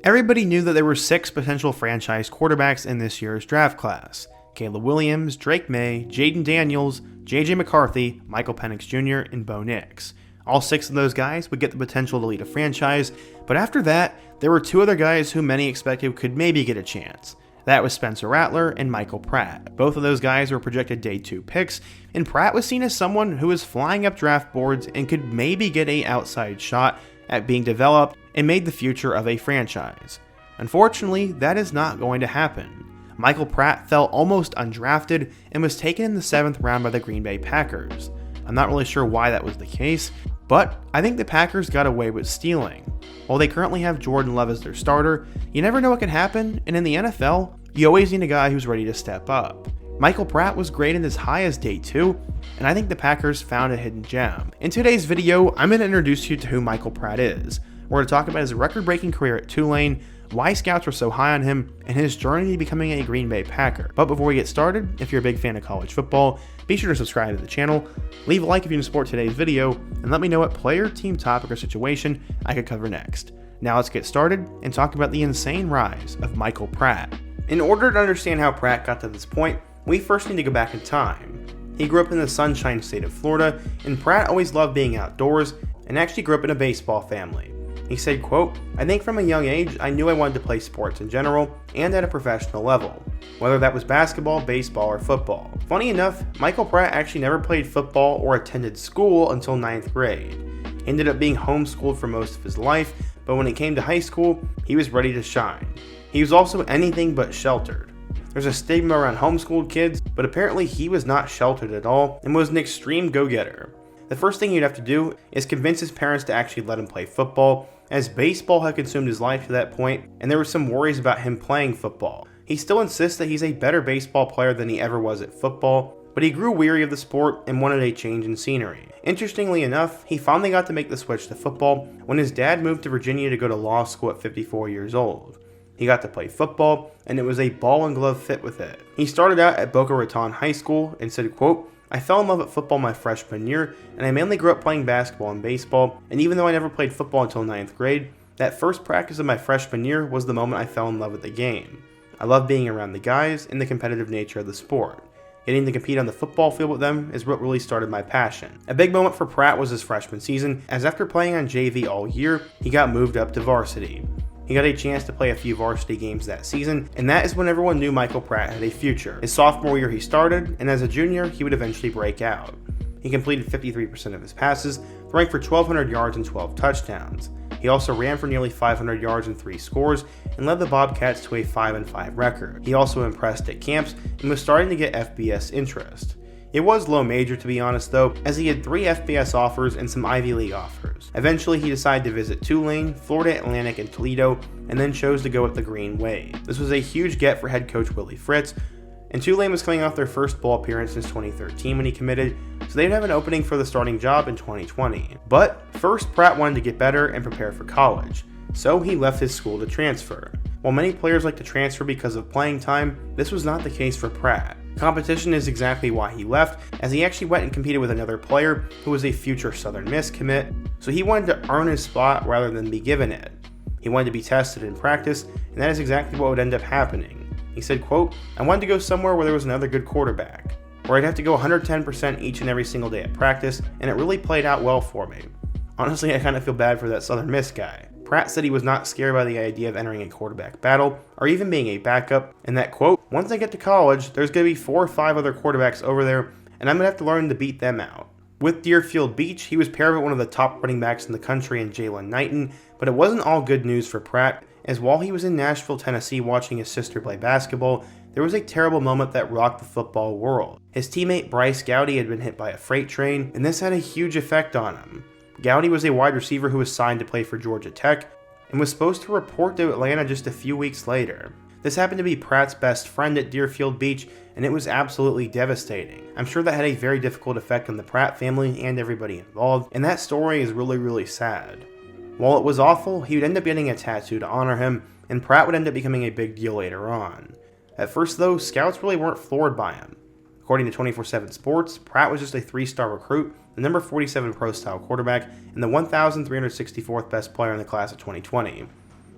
Everybody knew that there were 6 potential franchise quarterbacks in this year's draft class: Caleb Williams, Drake May, Jaden Daniels, J.J. McCarthy, Michael Penix Jr., and Bo Nix. All 6 of those guys would get the potential to lead a franchise, but after that, there were 2 other guys who many expected could maybe get a chance. That was Spencer Rattler and Michael Pratt. Both of those guys were projected day 2 picks, and Pratt was seen as someone who was flying up draft boards and could maybe get an outside shot at being developed and made the future of a franchise. Unfortunately, that is not going to happen. Michael Pratt fell almost undrafted and was taken in the 7th round by the Green Bay Packers. I'm not really sure why that was the case, but I think the Packers got away with stealing. While they currently have Jordan Love as their starter, you never know what can happen, and in the NFL, you always need a guy who's ready to step up. Michael Pratt was graded as high as day 2, and I think the Packers found a hidden gem. In today's video, I'm going to introduce you to who Michael Pratt is. We're going to talk about his record-breaking career at Tulane, why scouts were so high on him, and his journey to becoming a Green Bay Packer. But before we get started, if you're a big fan of college football, be sure to subscribe to the channel, leave a like if you can support today's video, and let me know what player, team, topic, or situation I could cover next. Now let's get started and talk about the insane rise of Michael Pratt. In order to understand how Pratt got to this point, we first need to go back in time. He grew up in the Sunshine State of Florida, and Pratt always loved being outdoors and actually grew up in a baseball family. He said, quote, "I think from a young age, I knew I wanted to play sports in general and at a professional level, whether that was basketball, baseball, or football." Funny enough, Michael Pratt actually never played football or attended school until 9th grade. He ended up being homeschooled for most of his life, but when it came to high school, he was ready to shine. He was also anything but sheltered. There's a stigma around homeschooled kids, but apparently he was not sheltered at all and was an extreme go-getter. The first thing he'd have to do is convince his parents to actually let him play football, as baseball had consumed his life to that point, and there were some worries about him playing football. He still insists that he's a better baseball player than he ever was at football, but he grew weary of the sport and wanted a change in scenery. Interestingly enough, he finally got to make the switch to football when his dad moved to Virginia to go to law school at 54 years old. He got to play football, and it was a ball and glove fit with it. He started out at Boca Raton High School and said, quote, "I fell in love with football my freshman year, and I mainly grew up playing basketball and baseball, and even though I never played football until 9th grade, that first practice of my freshman year was the moment I fell in love with the game. I love being around the guys and the competitive nature of the sport. Getting to compete on the football field with them is what really started my passion." A big moment for Pratt was his freshman season, as after playing on JV all year, he got moved up to varsity. He got a chance to play a few varsity games that season, and that is when everyone knew Michael Pratt had a future. His sophomore year he started, and as a junior, he would eventually break out. He completed 53% of his passes, throwing for 1,200 yards and 12 touchdowns. He also ran for nearly 500 yards and 3 scores, and led the Bobcats to a 5-5 record. He also impressed at camps, and was starting to get FBS interest. It was low major, to be honest though, as he had 3 FBS offers and some Ivy League offers. Eventually he decided to visit Tulane, Florida Atlantic, and Toledo, and then chose to go with the Green Wave. This was a huge get for head coach Willie Fritz, and Tulane was coming off their first bowl appearance since 2013 when he committed, so they'd have an opening for the starting job in 2020. But first, Pratt wanted to get better and prepare for college, so he left his school to transfer. While many players like to transfer because of playing time, this was not the case for Pratt. Competition is exactly why he left, as he actually went and competed with another player who was a future Southern Miss commit, so he wanted to earn his spot rather than be given it. He wanted to be tested in practice, and that is exactly what would end up happening. He said, quote, "I wanted to go somewhere where there was another good quarterback, where I'd have to go 110% each and every single day at practice, and it really played out well for me. Honestly, I kind of feel bad for that Southern Miss guy." Pratt said he was not scared by the idea of entering a quarterback battle, or even being a backup, and that, quote, "Once I get to college, there's going to be 4 or 5 other quarterbacks over there, and I'm going to have to learn to beat them out." With Deerfield Beach, he was paired with one of the top running backs in the country in Jalen Knighton, but it wasn't all good news for Pratt, as while he was in Nashville, Tennessee watching his sister play basketball, there was a terrible moment that rocked the football world. His teammate Bryce Gowdy had been hit by a freight train, and this had a huge effect on him. Gowdy was a wide receiver who was signed to play for Georgia Tech, and was supposed to report to Atlanta just a few weeks later. This happened to be Pratt's best friend at Deerfield Beach, and it was absolutely devastating. I'm sure that had a very difficult effect on the Pratt family and everybody involved, and that story is really sad. While it was awful, he would end up getting a tattoo to honor him, and Pratt would end up becoming a big deal later on. At first though, scouts really weren't floored by him. According to 24/7 Sports, Pratt was just a 3-star recruit, the number 47 pro-style quarterback, and the 1,364th best player in the class of 2020.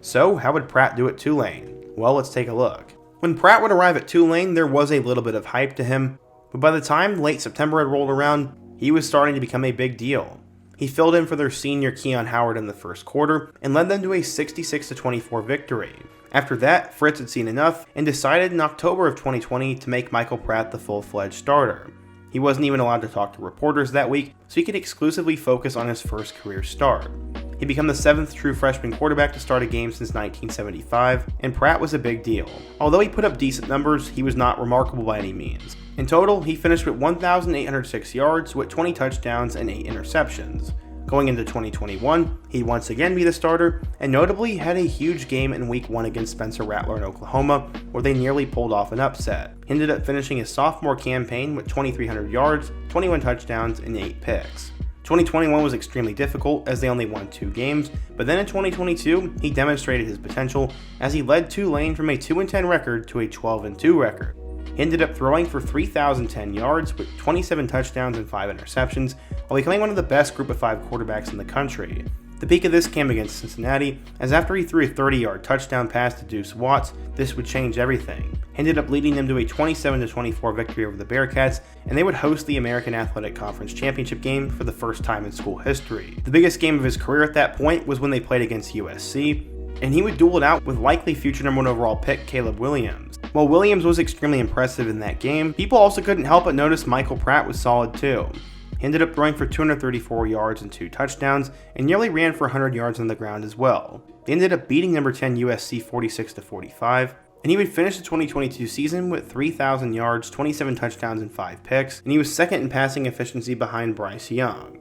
So how would Pratt do at Tulane? Well, let's take a look. When Pratt would arrive at Tulane, there was a little bit of hype to him, but by the time late September had rolled around, he was starting to become a big deal. He filled in for their senior Keon Howard in the first quarter and led them to a 66-24 victory. After that, Fritz had seen enough and decided in October of 2020 to make Michael Pratt the full-fledged starter. He wasn't even allowed to talk to reporters that week, so he could exclusively focus on his first career start. He became the 7th true freshman quarterback to start a game since 1975, and Pratt was a big deal. Although he put up decent numbers, he was not remarkable by any means. In total, he finished with 1,806 yards with 20 touchdowns and 8 interceptions. Going into 2021, he'd once again be the starter, and notably had a huge game in Week 1 against Spencer Rattler in Oklahoma, where they nearly pulled off an upset. He ended up finishing his sophomore campaign with 2,300 yards, 21 touchdowns, and 8 picks. 2021 was extremely difficult as they only won 2 games, but then in 2022, he demonstrated his potential as he led Tulane from a 2-10 record to a 12-2 record. He ended up throwing for 3,010 yards with 27 touchdowns and 5 interceptions, while becoming one of the best group of 5 quarterbacks in the country. The peak of this came against Cincinnati, as after he threw a 30-yard touchdown pass to Deuce Watts, this would change everything. He ended up leading them to a 27-24 victory over the Bearcats, and they would host the American Athletic Conference Championship game for the first time in school history. The biggest game of his career at that point was when they played against USC, and he would duel it out with likely future number 1 overall pick Caleb Williams. While Williams was extremely impressive in that game, people also couldn't help but notice Michael Pratt was solid too. He ended up throwing for 234 yards and 2 touchdowns, and nearly ran for 100 yards on the ground as well. They ended up beating number 10 USC 46-45, and he would finish the 2022 season with 3,000 yards, 27 touchdowns, and 5 picks, and he was second in passing efficiency behind Bryce Young.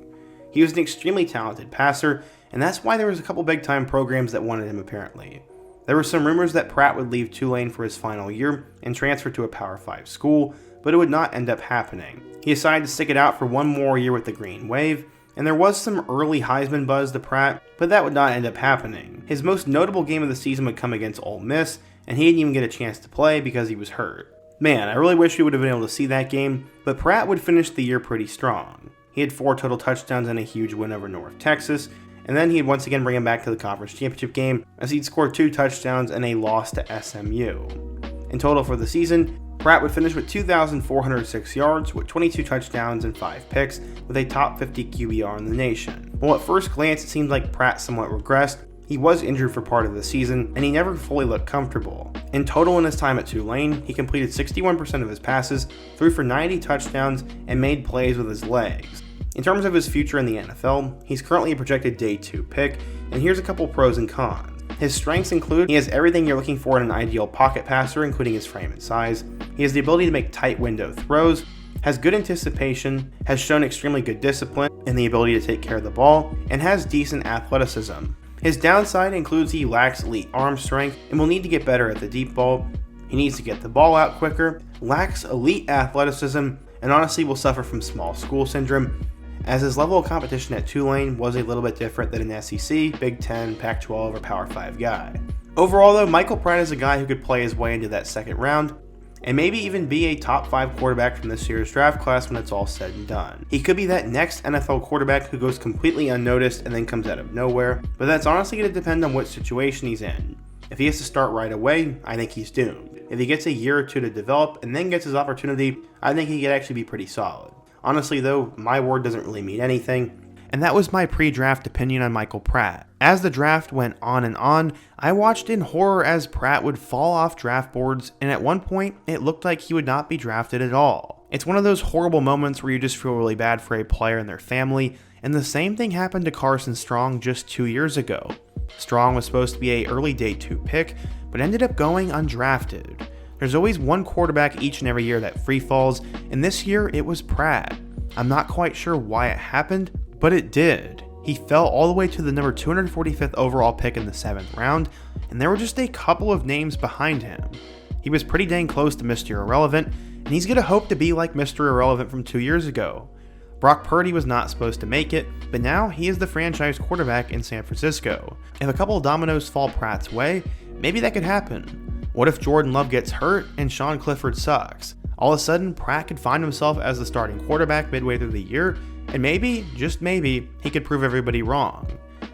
He was an extremely talented passer, and that's why there was a couple big-time programs that wanted him apparently. There were some rumors that Pratt would leave Tulane for his final year and transfer to a Power 5 school, but it would not end up happening. He decided to stick it out for one more year with the Green Wave, and there was some early Heisman buzz to Pratt, but that would not end up happening. His most notable game of the season would come against Ole Miss, and he didn't even get a chance to play because he was hurt. Man, I really wish we would have been able to see that game, but Pratt would finish the year pretty strong. He had 4 total touchdowns and a huge win over North Texas, and then he'd once again bring him back to the conference championship game as he'd score 2 touchdowns and a loss to SMU. In total for the season, Pratt would finish with 2,406 yards with 22 touchdowns and 5 picks with a top 50 QBR in the nation. While at first glance it seemed like Pratt somewhat regressed, he was injured for part of the season and he never fully looked comfortable. In total in his time at Tulane, he completed 61% of his passes, threw for 90 touchdowns, and made plays with his legs. In terms of his future in the NFL, he's currently a projected day 2 pick, and here's a couple pros and cons. His strengths include he has everything you're looking for in an ideal pocket passer, including his frame and size. He has the ability to make tight window throws, has good anticipation, has shown extremely good discipline and the ability to take care of the ball, and has decent athleticism. His downside includes he lacks elite arm strength and will need to get better at the deep ball. He needs to get the ball out quicker, lacks elite athleticism, and honestly will suffer from small school syndrome, as his level of competition at Tulane was a little bit different than an SEC, Big Ten, Pac-12, or Power 5 guy. Overall though, Michael Pratt is a guy who could play his way into that second round, and maybe even be a top 5 quarterback from this year's draft class when it's all said and done. He could be that next NFL quarterback who goes completely unnoticed and then comes out of nowhere, but that's honestly going to depend on what situation he's in. If he has to start right away, I think he's doomed. If he gets a year or 2 to develop and then gets his opportunity, I think he could actually be pretty solid. Honestly though, my word doesn't really mean anything. And that was my pre-draft opinion on Michael Pratt. As the draft went on, I watched in horror as Pratt would fall off draft boards, and at one point, it looked like he would not be drafted at all. It's one of those horrible moments where you just feel really bad for a player and their family, and the same thing happened to Carson Strong just 2 years ago. Strong was supposed to be an early day 2 pick, but ended up going undrafted. There's always one quarterback each and every year that free falls, and this year it was Pratt. I'm not quite sure why it happened, but it did. He fell all the way to the number 245th overall pick in the 7th round, and there were just a couple of names behind him. He was pretty dang close to Mr. Irrelevant, and he's gonna hope to be like Mr. Irrelevant from 2 years ago. Brock Purdy was not supposed to make it, but now he is the franchise quarterback in San Francisco. If a couple of dominoes fall Pratt's way, maybe that could happen. What if Jordan Love gets hurt and Sean Clifford sucks? All of a sudden, Pratt could find himself as the starting quarterback midway through the year, and maybe, just maybe, he could prove everybody wrong.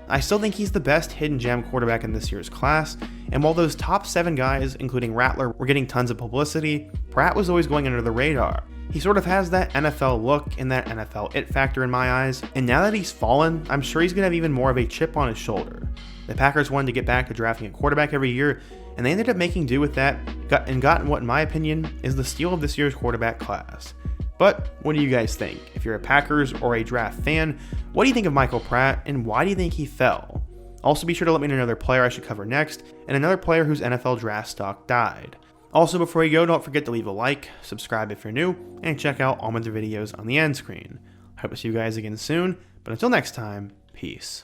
I still think he's the best hidden gem quarterback in this year's class, and while those top 7 guys, including Rattler, were getting tons of publicity, Pratt was always going under the radar. He sort of has that NFL look and that NFL it factor in my eyes, and now that he's fallen, I'm sure he's going to have even more of a chip on his shoulder. The Packers wanted to get back to drafting a quarterback every year, and they ended up making do with that and gotten what, in my opinion, is the steal of this year's quarterback class. But what do you guys think? If you're a Packers or a draft fan, what do you think of Michael Pratt, and why do you think he fell? Also, be sure to let me know another player I should cover next, and another player whose NFL draft stock died. Also, before you go, don't forget to leave a like, subscribe if you're new, and check out all my other videos on the end screen. I hope to see you guys again soon, but until next time, peace.